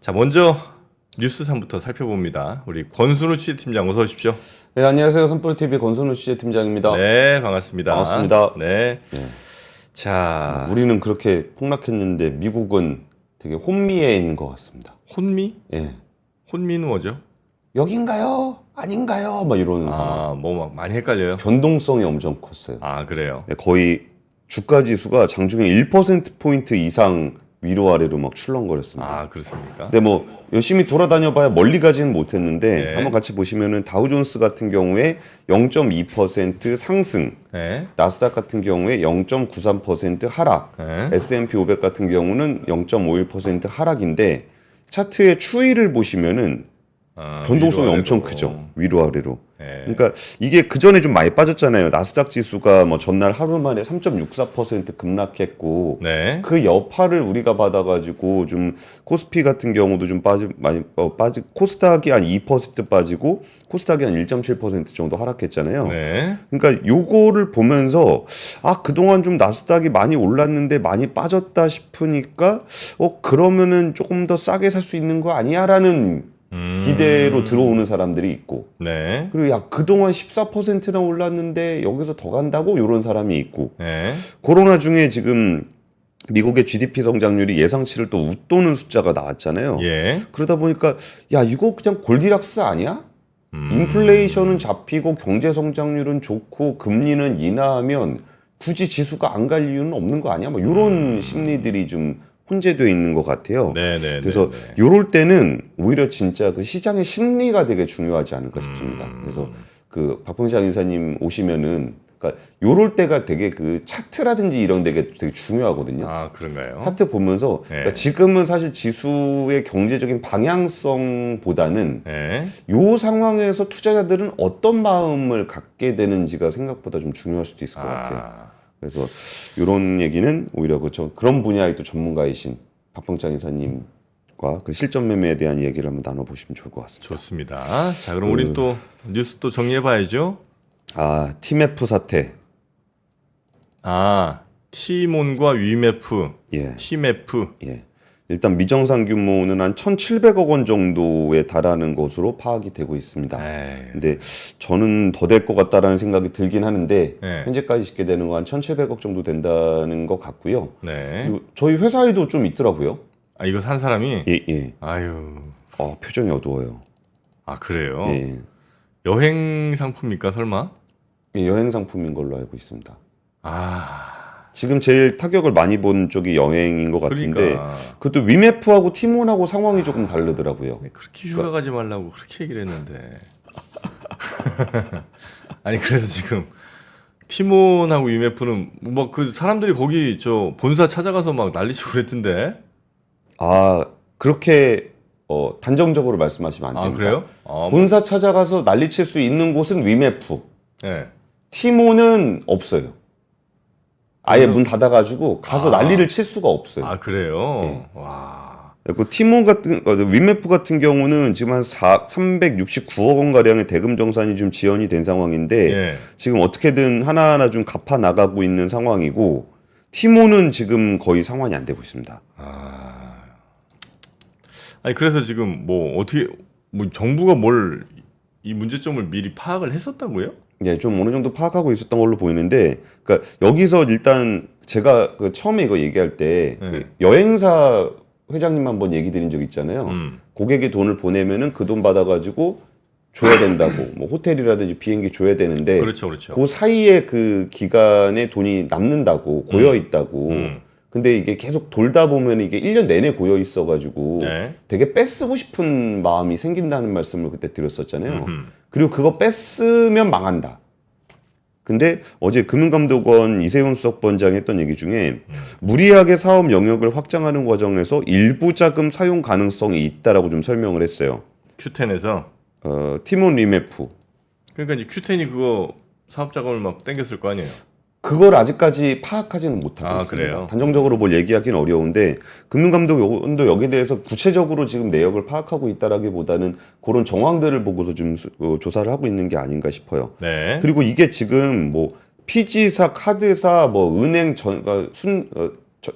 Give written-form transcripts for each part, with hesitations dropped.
자, 먼저 뉴스상부터 살펴봅니다. 우리 권순우 취재팀장 어서 오십시오. 네, 안녕하세요. 선프로TV 권순우 취재팀장입니다. 네, 반갑습니다. 반갑습니다. 네. 네. 자, 우리는 그렇게 폭락했는데 미국은 되게 혼미해 있는 것 같습니다. 혼미? 예. 혼미는 뭐죠? 여긴가요? 아닌가요? 막 이러는 상황. 뭐 막 많이 헷갈려요. 변동성이 엄청 컸어요. 아, 그래요. 네, 거의 주가 지수가 장중에 1%포인트 이상 위로 아래로 막 출렁거렸습니다. 아, 그렇습니까? 근데 뭐 열심히 돌아다녀봐야 멀리 가지는 못했는데 네. 한번 같이 보시면은 다우존스 같은 경우에 0.2% 상승, 네. 나스닥 같은 경우에 0.93% 하락, 네. S&P 500 같은 경우는 0.51% 하락인데 차트의 추이를 보시면은 변동성이 위로 엄청 아래로. 크죠. 위로 아래로. 네. 그러니까 이게 그 전에 좀 많이 빠졌잖아요. 나스닥 지수가 뭐 전날 하루 만에 3.64% 급락했고 네. 그 여파를 우리가 받아가지고 좀 코스피 같은 경우도 좀 많이 빠지 코스닥이 한 2% 빠지고 코스닥이 한 1.7% 정도 하락했잖아요. 네. 그러니까 요거를 보면서 그동안 좀 나스닥이 많이 올랐는데 많이 빠졌다 싶으니까 그러면은 조금 더 싸게 살 수 있는 거 아니야라는 기대로 들어오는 사람들이 있고 네. 그리고 그동안 14%나 올랐는데 여기서 더 간다고 이런 사람이 있고 네. 코로나 중에 지금 미국의 GDP 성장률이 예상치를 또 웃도는 숫자가 나왔잖아요. 예. 그러다 보니까 이거 그냥 골디락스 아니야? 인플레이션은 잡히고 경제 성장률은 좋고 금리는 인하하면 굳이 지수가 안 갈 이유는 없는 거 아니야? 뭐 이런 심리들이 좀 혼재되어 있는 것 같아요. 네. 그래서 요럴 때는 오히려 진짜 그 시장의 심리가 되게 중요하지 않을까 싶습니다. 그래서 그 박봉장 인사님 오시면은 그러니까 요럴 때가 되게 그 차트라든지 이런 데가 되게 중요하거든요. 아, 그런가요? 차트 보면서 네. 그러니까 지금은 사실 지수의 경제적인 방향성보다는 네. 요 상황에서 투자자들은 어떤 마음을 갖게 되는지가 생각보다 좀 중요할 수도 있을 것 같아요. 그래서 이런 얘기는 오히려 그런 분야의 또 전문가이신 박봉장 이사님과 그 실전 매매에 대한 얘기를 한번 나눠보시면 좋을 것 같습니다. 좋습니다. 자, 그럼 우리 또 뉴스 또 정리해봐야죠. TMF 사태. 티몬과 위메프, 예. 티메프. 예. 일단 미정상 규모는 한 1,700억 원 정도에 달하는 것으로 파악이 되고 있습니다. 근데 저는 더 될 것 같다라는 생각이 들긴 하는데 현재까지 짓게 되는 건 한 1,700억 정도 된다는 것 같고요. 네. 그리고 저희 회사에도 좀 있더라고요. 이거 산 사람이? 예. 아유. 표정이 어두워요. 그래요? 예. 여행 상품입니까, 설마? 예, 여행 상품인 걸로 알고 있습니다. 아. 지금 제일 타격을 많이 본 쪽이 여행인 것 같은데 그러니까. 그것도 위메프하고 티몬하고 상황이 조금 다르더라고요. 그렇게 휴가 가지 말라고 그렇게 얘기를 했는데. 아니, 그래서 지금 티몬하고 위메프는 뭐 그 사람들이 거기 저 본사 찾아가서 막 난리치고 그랬던데. 그렇게 단정적으로 말씀하시면 안 됩니다. 그래요? 본사 찾아가서 난리칠 수 있는 곳은 위메프. 네. 티몬은 없어요. 아예 문 닫아가지고 가서 난리를 칠 수가 없어요. 그래요? 네. 와. 그 티몬 같은 위메프 같은 경우는 지금 한 369억 원 가량의 대금 정산이 좀 지연이 된 상황인데 지금 어떻게든 하나하나 좀 갚아 나가고 있는 상황이고 티몬은 지금 거의 상환이 안 되고 있습니다. 아니, 그래서 지금 뭐 어떻게 정부가 이 문제점을 미리 파악을 했었다고요? 네, 좀 어느 정도 파악하고 있었던 걸로 보이는데, 그러니까 여기서 일단 제가 처음에 이거 얘기할 때 그 여행사 회장님 한번 얘기 드린 적 있잖아요. 고객이 돈을 보내면은 그 돈 받아가지고 줘야 된다고, 뭐 호텔이라든지 비행기 줘야 되는데, 그렇죠. 그 사이에 그 기간에 돈이 남는다고 고여 있다고. 근데 이게 계속 돌다 보면 이게 1년 내내 고여 있어가지고 되게 뺏쓰고 싶은 마음이 생긴다는 말씀을 그때 드렸었잖아요. 그리고 그거 뺐으면 망한다. 근데 어제 금융감독원 이세훈 수석본장이 했던 얘기 중에 무리하게 사업 영역을 확장하는 과정에서 일부 자금 사용 가능성이 있다라고 좀 설명을 했어요. 큐텐에서? 티몬 리메프. 그러니까 이제 큐텐이 그거 사업 자금을 막 땡겼을 거 아니에요? 그걸 아직까지 파악하지는 못하고 있습니다. 그래요? 단정적으로 뭘 얘기하기는 어려운데 금융감독원도 여기에 대해서 구체적으로 지금 내역을 파악하고 있다라기보다는 그런 정황들을 보고서 좀 조사를 하고 있는 게 아닌가 싶어요. 네. 그리고 이게 지금 뭐 피지사, 카드사, 뭐 은행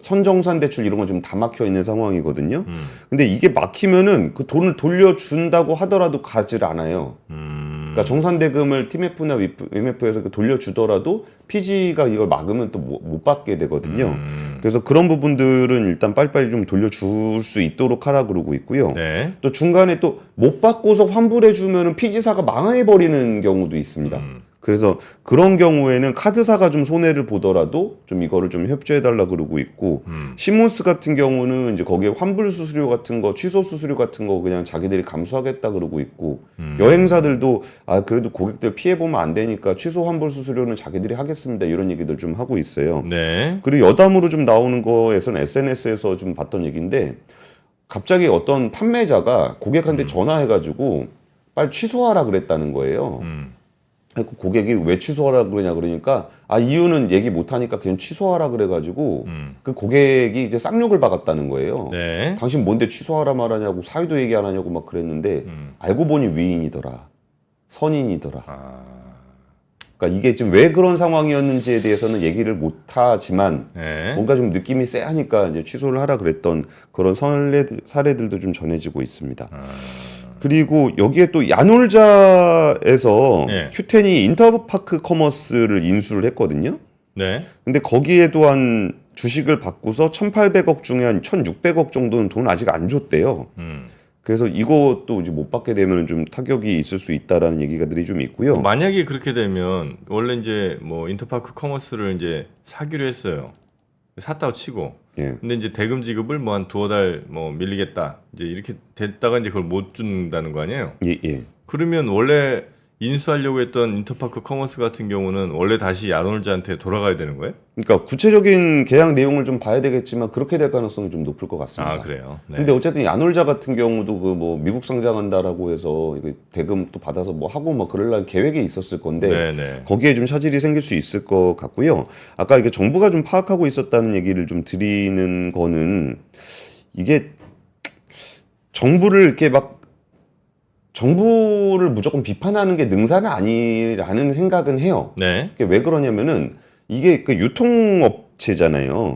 선정산 대출 이런 건 좀 다 막혀 있는 상황이거든요. 근데 이게 막히면은 그 돈을 돌려준다고 하더라도 가질 않아요. 그러니까 정산대금을 TMF나 위메프에서 돌려주더라도 PG가 이걸 막으면 또 못 받게 되거든요. 그래서 그런 부분들은 일단 빨리빨리 좀 돌려줄 수 있도록 하라 그러고 있고요. 네. 또 중간에 또 못 받고서 환불해주면은 PG사가 망해버리는 경우도 있습니다. 그래서 그런 경우에는 카드사가 좀 손해를 보더라도 좀 이거를 좀 협조해달라 그러고 있고, 시몬스 같은 경우는 이제 거기에 환불 수수료 같은 거, 취소 수수료 같은 거 그냥 자기들이 감수하겠다 그러고 있고, 여행사들도 그래도 고객들 피해 보면 안 되니까 취소 환불 수수료는 자기들이 하겠습니다 이런 얘기들 좀 하고 있어요. 네. 그리고 여담으로 좀 나오는 거에서는 SNS에서 좀 봤던 얘기인데, 갑자기 어떤 판매자가 고객한테 전화해가지고 빨리 취소하라 그랬다는 거예요. 그래서 고객이 왜 취소하라 그러냐 그러니까 이유는 얘기 못 하니까 그냥 취소하라 그래가지고 그 고객이 이제 쌍욕을 박았다는 거예요. 네. 당신 뭔데 취소하라 말하냐고, 사유도 얘기 안 하냐고 막 그랬는데 알고 보니 위인이더라, 선인이더라. 그러니까 이게 지금 왜 그런 상황이었는지에 대해서는 얘기를 못 하지만 네. 뭔가 좀 느낌이 쎄하니까 이제 취소를 하라 그랬던 그런 사례들도 좀 전해지고 있습니다. 그리고 여기에 또 야놀자에서 네. 큐텐이 인터파크 커머스를 인수를 했거든요. 네. 근데 거기에 또한 주식을 받고서 1,800억 중에 한 1,600억 정도는 돈 아직 안 줬대요. 그래서 이것도 이제 못 받게 되면 좀 타격이 있을 수 있다라는 얘기가들이 좀 있고요. 만약에 그렇게 되면 원래 이제 뭐 인터파크 커머스를 이제 사기로 했어요. 샀다고 치고. 예. 근데 이제 대금 지급을 뭐 한 두어 달 뭐 밀리겠다. 이제 이렇게 됐다가 이제 그걸 못 준다는 거 아니에요? 예, 예. 그러면 원래 인수하려고 했던 인터파크 커머스 같은 경우는 원래 다시 야놀자한테 돌아가야 되는 거예요? 그러니까 구체적인 계약 내용을 좀 봐야 되겠지만 그렇게 될 가능성이 좀 높을 것 같습니다. 아, 그래요. 네. 근데 어쨌든 야놀자 같은 경우도 그 뭐 미국 상장한다라고 해서 이거 대금 또 받아서 뭐 하고 뭐 그럴라는 계획이 있었을 건데 네네. 거기에 좀 차질이 생길 수 있을 것 같고요. 아까 이게 정부가 좀 파악하고 있었다는 얘기를 좀 드리는 거는 이게 정부를 이렇게 막 정부를 무조건 비판하는 게 능사는 아니라는 생각은 해요. 네. 그게 왜 그러냐면은 이게 그 유통업체잖아요.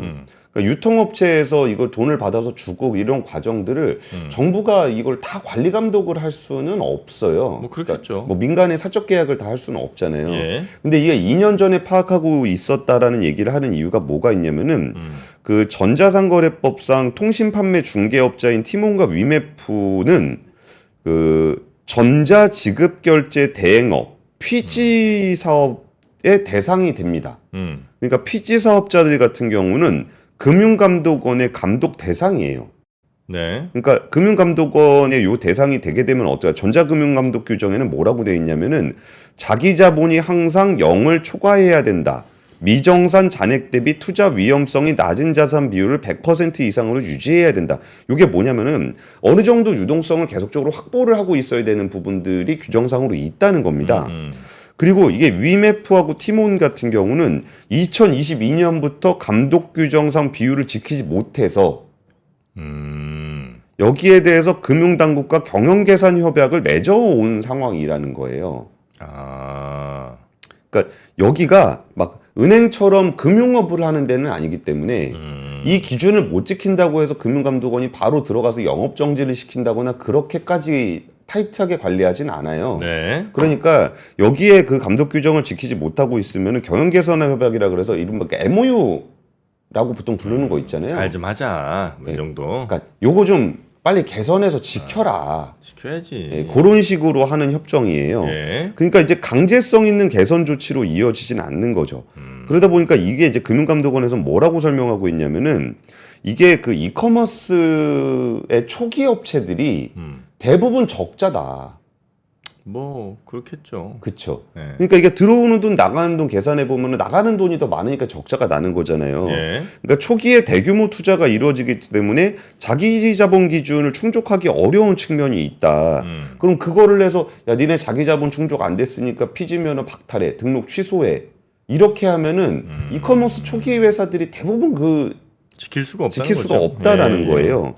그러니까 유통업체에서 이걸 돈을 받아서 주고 이런 과정들을 정부가 이걸 다 관리 감독을 할 수는 없어요. 뭐 그렇겠죠. 그러니까 뭐 민간의 사적 계약을 다 할 수는 없잖아요. 예. 근데 이게 2년 전에 파악하고 있었다라는 얘기를 하는 이유가 뭐가 있냐면은 그 전자상거래법상 통신판매 중개업자인 티몬과 위메프는 그 전자지급결제 대행업 피지 사업의 대상이 됩니다. 그러니까 피지 사업자들 같은 경우는 금융감독원의 감독 대상이에요. 네. 그러니까 금융감독원의 요 대상이 되게 되면 어떨까? 전자금융감독 규정에는 뭐라고 되어 있냐면은 자기 자본이 항상 0을 초과해야 된다. 미정산 잔액 대비 투자 위험성이 낮은 자산 비율을 100% 이상으로 유지해야 된다. 이게 뭐냐면은 어느 정도 유동성을 계속적으로 확보를 하고 있어야 되는 부분들이 규정상으로 있다는 겁니다. 그리고 이게 위메프하고 티몬 같은 경우는 2022년부터 감독 규정상 비율을 지키지 못해서 여기에 대해서 금융당국과 경영계산 협약을 맺어온 상황이라는 거예요. 아. 그러니까 여기가 막 은행처럼 금융업을 하는 데는 아니기 때문에 이 기준을 못 지킨다고 해서 금융감독원이 바로 들어가서 영업정지를 시킨다거나 그렇게까지 타이트하게 관리하진 않아요. 네. 그러니까 여기에 그 감독 규정을 지키지 못하고 있으면 경영개선화 협약이라 그래서 이른바 MOU라고 보통 부르는 거 있잖아요. 잘 좀 하자. 뭐 이 정도. 그러니까 요거 좀 빨리 개선해서 지켜라. 지켜야지. 예, 그런 식으로 하는 협정이에요. 예. 그러니까 이제 강제성 있는 개선 조치로 이어지진 않는 거죠. 그러다 보니까 이게 이제 금융감독원에서 뭐라고 설명하고 있냐면은 이게 그 이커머스의 초기 업체들이 대부분 적자다. 뭐 그렇겠죠. 그쵸. 예. 그러니까 이게 들어오는 돈, 나가는 돈 계산해 보면 나가는 돈이 더 많으니까 적자가 나는 거잖아요. 예. 그러니까 초기에 대규모 투자가 이루어지기 때문에 자기 자본 기준을 충족하기 어려운 측면이 있다. 그럼 그거를 해서 야 니네 자기 자본 충족 안 됐으니까 피지면허 박탈해, 등록 취소해. 이렇게 하면은 이커머스 초기 회사들이 대부분 그 지킬 수가 없다는 지킬 수가 거죠. 없다라는 예. 거예요.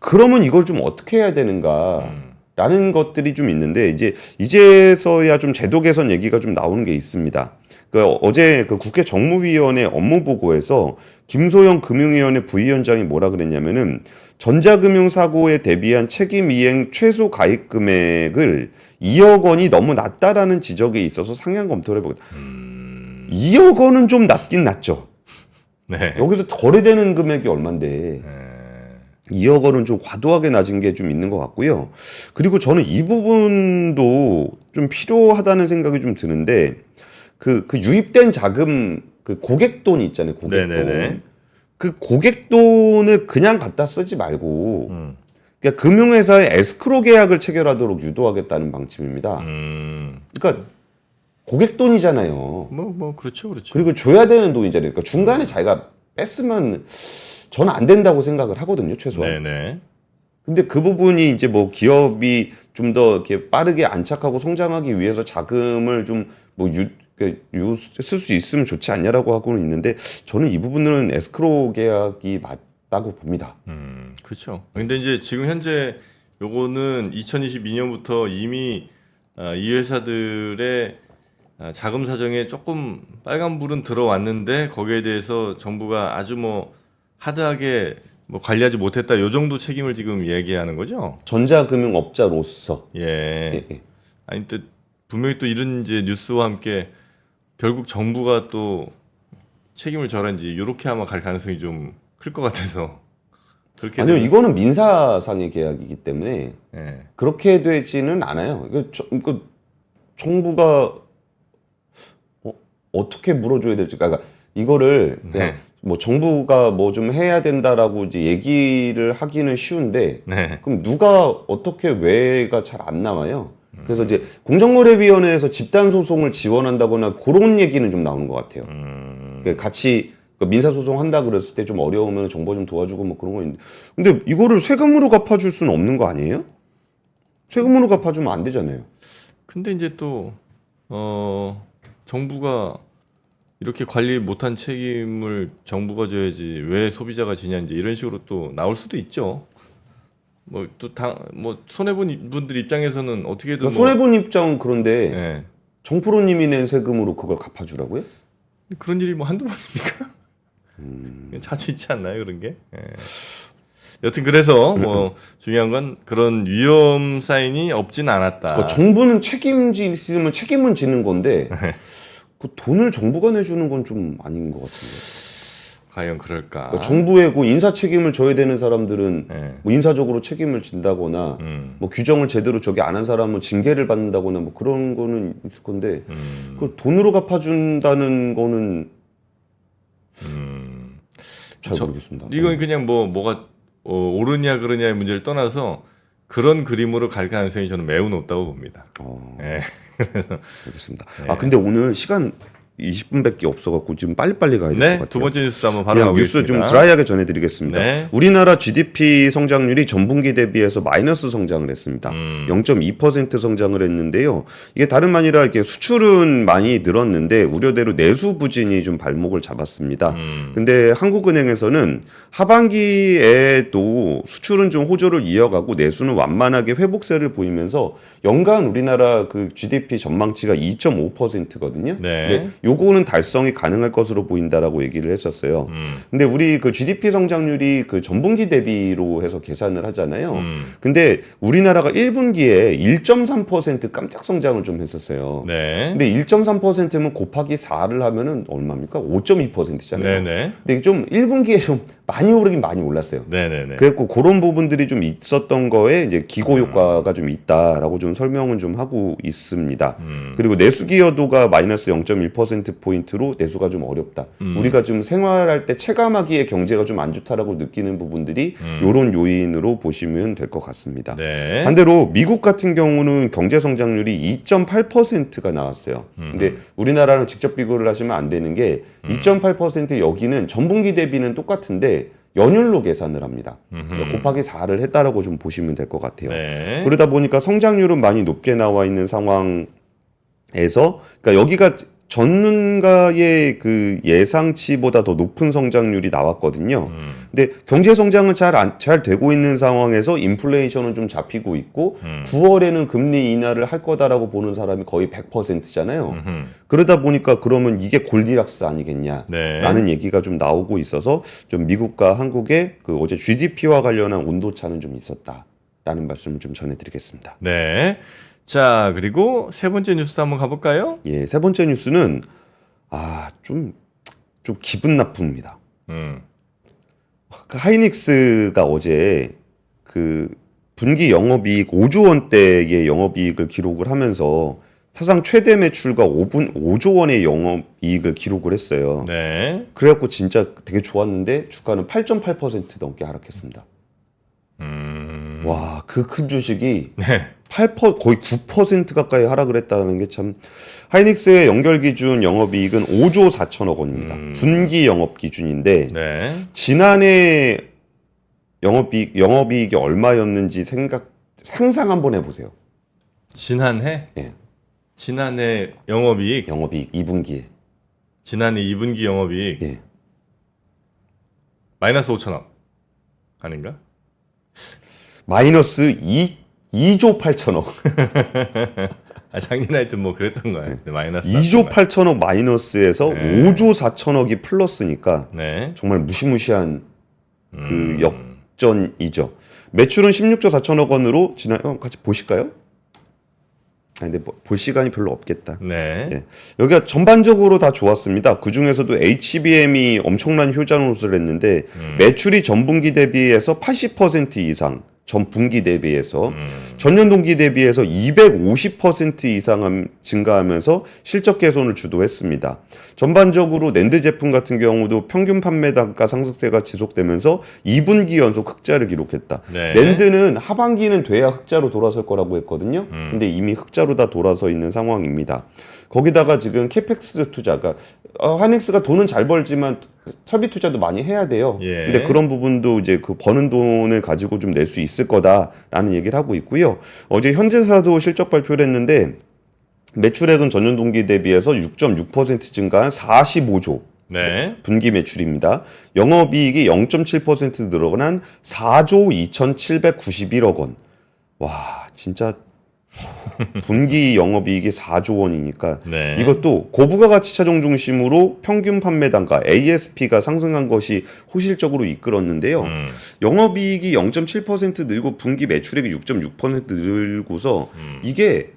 그러면 이걸 좀 어떻게 해야 되는가? 라는 것들이 좀 있는데 이제서야 좀 제도 개선 얘기가 좀 나오는 게 있습니다. 어제 그 국회 정무위원회 업무보고에서 김소영 금융위원회 부위원장이 뭐라 그랬냐면은 전자금융 사고에 대비한 책임 이행 최소 가입 금액을 2억 원이 너무 낮다라는 지적에 있어서 상향 검토를 해보겠다. 2억 원은 좀 낮긴 낮죠. 네. 여기서 거래되는 금액이 얼만데 2억 원은 좀 과도하게 낮은 게 좀 있는 것 같고요. 그리고 저는 이 부분도 좀 필요하다는 생각이 좀 드는데 그 유입된 자금 그 고객 돈이 있잖아요. 고객 돈. 그 고객 돈을 그냥 갖다 쓰지 말고 그러니까 금융회사에 에스크로 계약을 체결하도록 유도하겠다는 방침입니다. 그러니까 고객 돈이잖아요. 그렇죠. 그리고 줘야 되는 돈이잖아요. 그러니까 중간에 자기가 뺐으면 저는 안 된다고 생각을 하거든요, 최소한. 네네. 근데 그 부분이 이제 뭐 기업이 좀 더 이렇게 빠르게 안착하고 성장하기 위해서 자금을 좀 뭐 쓸 수 있으면 좋지 않냐라고 하고는 있는데 저는 이 부분은 에스크로 계약이 맞다고 봅니다. 그렇죠. 근데 이제 지금 현재 요거는 2022년부터 이미 이 회사들의 자금 사정에 조금 빨간불은 들어왔는데 거기에 대해서 정부가 아주 뭐 하드하게 뭐 관리하지 못했다 요 정도 책임을 지금 얘기하는 거죠? 전자금융업자로서. 예. 아니 또 분명히 또 이런 이제 뉴스와 함께 결국 정부가 또 책임을 져란지 이렇게 아마 갈 가능성이 좀 클 것 같아서 그렇게 아니요, 이거는 민사상의 계약이기 때문에 예. 그렇게 되지는 않아요. 이거 정부가 어떻게 물어줘야 될지, 그러니까 이거를 그냥 뭐 정부가 뭐 좀 해야 된다라고 이제 얘기를 하기는 쉬운데 그럼 누가 어떻게 왜가 잘 안 나와요. 그래서 이제 공정거래위원회에서 집단 소송을 지원한다거나 그런 얘기는 좀 나오는 것 같아요. 그러니까 같이 민사 소송 한다 그랬을 때 좀 어려우면 정부 좀 도와주고 뭐 그런 거 있는데, 근데 이거를 세금으로 갚아줄 수는 없는 거 아니에요? 세금으로 갚아주면 안 되잖아요. 근데 이제 또 정부가 이렇게 관리 못한 책임을 정부가 져야지 왜 소비자가 지냐 이제 이런 식으로 또 나올 수도 있죠. 뭐 또 뭐 손해 본 분들 입장에서는 어떻게든 그러니까 손해 본 입장은 그런데 예. 정프로님이 낸 세금으로 그걸 갚아주라고요? 그런 일이 뭐 한두 번입니까? 자주 있지 않나요 그런 게? 예. 여튼 그래서 뭐 중요한 건 그런 위험 사인이 없진 않았다. 그러니까 정부는 책임지면 책임은 지는 건데 그 돈을 정부가 내주는 건 좀 아닌 것 같은데. 과연 그럴까? 그러니까 정부에 그 인사 책임을 져야 되는 사람들은 네. 뭐 인사적으로 책임을 진다거나 뭐 규정을 제대로 저기 안 한 사람은 징계를 받는다거나 뭐 그런 거는 있을 건데 그걸 돈으로 갚아준다는 거는 잘 모르겠습니다. 이건 그냥 뭐가 옳으냐 그러냐의 문제를 떠나서 그런 그림으로 갈 가능성이 저는 매우 높다고 봅니다. 네. 알겠습니다. 아 근데 오늘 시간 20분밖에 없어갖고 지금 빨리빨리 가야 될 것 네, 같아요. 두 번째 뉴스도 한번 바로 그냥 뉴스 가보겠습니다. 좀 드라이하게 전해드리겠습니다. 네. 우리나라 GDP 성장률이 전분기 대비해서 마이너스 성장을 했습니다. 0.2% 성장을 했는데요. 이게 다름 아니라 이렇게 수출은 많이 늘었는데 우려대로 내수 부진이 좀 발목을 잡았습니다. 근데 한국은행에서는 하반기에도 수출은 좀 호조를 이어가고 내수는 완만하게 회복세를 보이면서 연간 우리나라 그 GDP 전망치가 2.5%거든요. 네. 요거는 달성이 가능할 것으로 보인다라고 얘기를 했었어요. 근데 우리 그 GDP 성장률이 그 전분기 대비로 해서 계산을 하잖아요. 근데 우리나라가 1분기에 1.3% 깜짝 성장을 좀 했었어요. 네. 근데 1.3%면 곱하기 4를 하면은 얼마입니까? 5.2%잖아요. 네네. 근데 좀 1분기에 좀 많이 오르긴 많이 올랐어요. 네네네. 그래서 그런 부분들이 좀 있었던 거에 이제 기고 효과가 좀 있다라고 좀 설명은 좀 하고 있습니다. 그리고 내수 기여도가 마이너스 0.1%포인트로 내수가 좀 어렵다. 우리가 좀 생활할 때 체감하기에 경제가 좀 안 좋다라고 느끼는 부분들이 이런 요인으로 보시면 될 것 같습니다. 네. 반대로 미국 같은 경우는 경제 성장률이 2.8%가 나왔어요. 근데 우리나라랑 직접 비교를 하시면 안 되는 게 2.8% 여기는 전분기 대비는 똑같은데 연율로 계산을 합니다. 그러니까 곱하기 4를 했다라고 좀 보시면 될 것 같아요. 네. 그러다 보니까 성장률은 많이 높게 나와 있는 상황에서, 그러니까 여기가 전년가의 그 예상치보다 더 높은 성장률이 나왔거든요. 근데 경제 성장은 잘 되고 있는 상황에서 인플레이션은 좀 잡히고 있고 9월에는 금리 인하를 할 거다라고 보는 사람이 거의 100%잖아요. 그러다 보니까 그러면 이게 골디락스 아니겠냐라는 네. 얘기가 좀 나오고 있어서 좀 미국과 한국의 그 어제 GDP와 관련한 온도차는 좀 있었다라는 말씀을 좀 전해드리겠습니다. 네. 자, 그리고 세 번째 뉴스도 한번 가볼까요? 예, 세 번째 뉴스는 좀 기분 나쁩니다. 음. 그 하이닉스가 어제 그 분기 영업이익 5조 원대의 영업이익을 기록을 하면서 사상 최대 매출과 5조 원의 영업이익을 기록을 했어요. 네. 그래갖고 진짜 되게 좋았는데 주가는 8.8% 넘게 하락했습니다. 와, 그 큰 주식이 네. 8% 거의 9% 가까이 하락을 했다는 게 참. 하이닉스의 연결 기준 영업이익은 5조 4천억 원입니다. 분기 영업 기준인데 네. 지난해 영업이익이 얼마였는지 상상 한번 해보세요. 지난해? 예. 지난해 영업이익? 영업이익 2분기에. 지난해 2분기 영업이익? 예. 마이너스 5천억 아닌가? 마이너스 2조 8천억. 아, 작년 하여튼 뭐 그랬던 거야. 네. 마이너스 2조 8천억 마이너스에서 네. 5조 4천억이 플러스니까 네. 정말 무시무시한 그 역전이죠. 매출은 16조 4천억 원으로 같이 보실까요? 근데 볼 시간이 별로 없겠다. 네. 예. 여기가 전반적으로 다 좋았습니다. 그 중에서도 HBM이 엄청난 효자노릇을 했는데 매출이 전분기 대비해서 80% 이상, 전분기 대비해서 전년 동기 대비해서 250% 이상 증가하면서 실적 개선을 주도했습니다. 전반적으로 낸드 제품 같은 경우도 평균 판매 단가 상승세가 지속되면서 2분기 연속 흑자를 기록했다. 네. 낸드는 하반기는 돼야 흑자로 돌아설 거라고 했거든요. 근데 이미 흑자로 다 돌아서 있는 상황입니다. 거기다가 지금 캐펙스 투자가 하이닉스가 돈은 잘 벌지만 설비 투자도 많이 해야 돼요. 예. 근데 그런 부분도 이제 그 버는 돈을 가지고 좀 낼 수 있을 거다라는 얘기를 하고 있고요. 어제 현대사도 실적 발표를 했는데 매출액은 전년 동기 대비해서 6.6% 증가한 45조. 네. 분기 매출입니다. 영업이익이 0.7% 늘어난 4조 2,791억 원. 와, 진짜 분기 영업이익이 4조 원이니까 네. 이것도 고부가 가치 차종 중심으로 평균 판매 단가 ASP가 상승한 것이 호실적으로 이끌었는데요. 영업이익이 0.7% 늘고 분기 매출액이 6.6% 늘고서 이게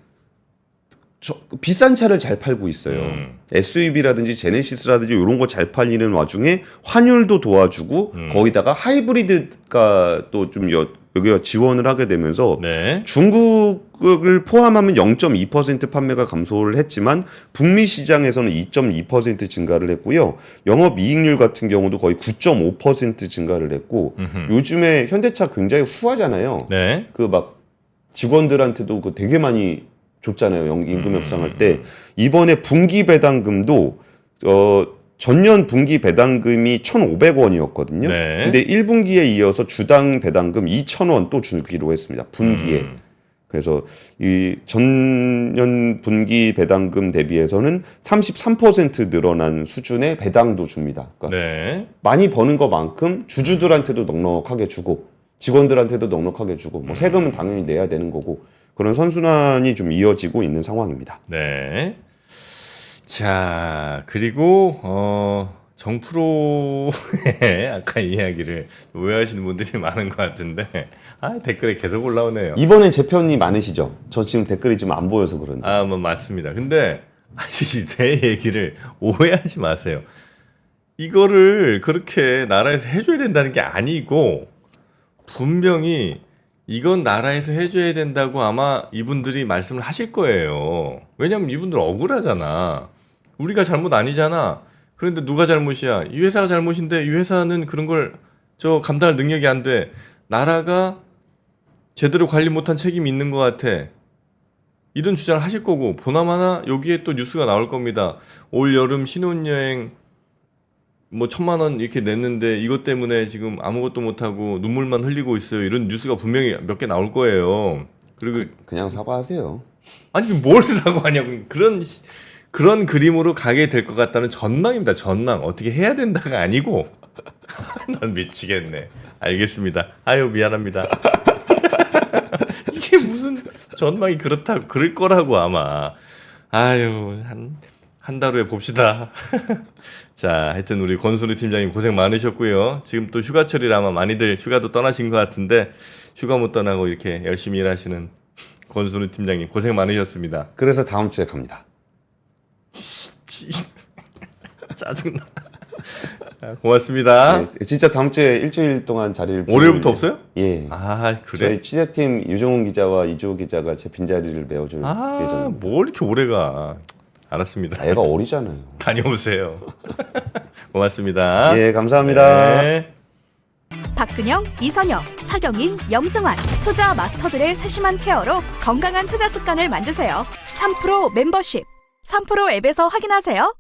비싼 차를 잘 팔고 있어요. SUV라든지 제네시스라든지 이런 거 잘 팔리는 와중에 환율도 도와주고 거기다가 하이브리드가 또 좀 여기가 지원을 하게 되면서 네. 중국을 포함하면 0.2% 판매가 감소를 했지만 북미 시장에서는 2.2% 증가를 했고요. 영업이익률 같은 경우도 거의 9.5% 증가를 했고 요즘에 현대차 굉장히 후하잖아요. 네. 그 막 직원들한테도 그 되게 많이 줬잖아요. 임금 협상할 때. 이번에 분기 배당금도 전년 분기 배당금이 1,500원이었거든요. 네. 근데 1분기에 이어서 주당 배당금 2,000원 또 주기로 했습니다. 분기에. 그래서 이 전년 분기 배당금 대비해서는 33% 늘어난 수준의 배당도 줍니다. 그러니까 네. 많이 버는 것만큼 주주들한테도 넉넉하게 주고 직원들한테도 넉넉하게 주고 뭐 세금은 당연히 내야 되는 거고 그런 선순환이 좀 이어지고 있는 상황입니다. 네. 자, 그리고 정프로의 아까 이야기를 오해하시는 분들이 많은 것 같은데 댓글에 계속 올라오네요. 이번엔 제 편이 많으시죠? 저 지금 댓글이 좀 안 보여서 그런데. 뭐 맞습니다. 근데 제 얘기를 오해하지 마세요. 이거를 그렇게 나라에서 해줘야 된다는 게 아니고 분명히 이건 나라에서 해줘야 된다고 아마 이분들이 말씀을 하실 거예요. 왜냐면 이분들 억울하잖아. 우리가 잘못 아니잖아. 그런데 누가 잘못이야? 이 회사가 잘못인데 이 회사는 그런 걸 감당할 능력이 안 돼. 나라가 제대로 관리 못한 책임이 있는 것 같아. 이런 주장을 하실 거고 보나마나 여기에 또 뉴스가 나올 겁니다. 올 여름 신혼여행 뭐 1,000만 원 이렇게 냈는데 이것 때문에 지금 아무것도 못하고 눈물만 흘리고 있어요. 이런 뉴스가 분명히 몇 개 나올 거예요. 그리고 그냥 사과하세요. 아니 뭘 사과하냐고. 그런 그림으로 가게 될 것 같다는 전망입니다. 전망. 어떻게 해야 된다가 아니고. 난 미치겠네. 알겠습니다. 아유 미안합니다. 이게 무슨 전망이 그렇다고 그럴 거라고 아마. 아유 한 달 후에 봅시다. 자, 하여튼 우리 권순우 팀장님 고생 많으셨고요. 지금 또 휴가철이라 아마 많이들 휴가도 떠나신 것 같은데 휴가 못 떠나고 이렇게 열심히 일하시는 권순우 팀장님 고생 많으셨습니다. 그래서 다음 주에 갑니다. 짜증나. 자, 고맙습니다. 네, 진짜 다음 주에 일주일 동안 자리를 월요일부터 없어요? 예. 아 그래? 저희 취재팀 유정훈 기자와 이주호 기자가 제 빈자리를 메워줄 예정입니다. 뭘 이렇게 오래 가? 알았습니다. 애가 어리잖아요. 다녀오세요. 고맙습니다. 예, 감사합니다. 네. 박근영, 이선영, 사경인, 염승환 투자 마스터들의 세심한 케어로 건강한 투자 습관을 만드세요. 3프로 멤버십 3프로 앱에서 확인하세요.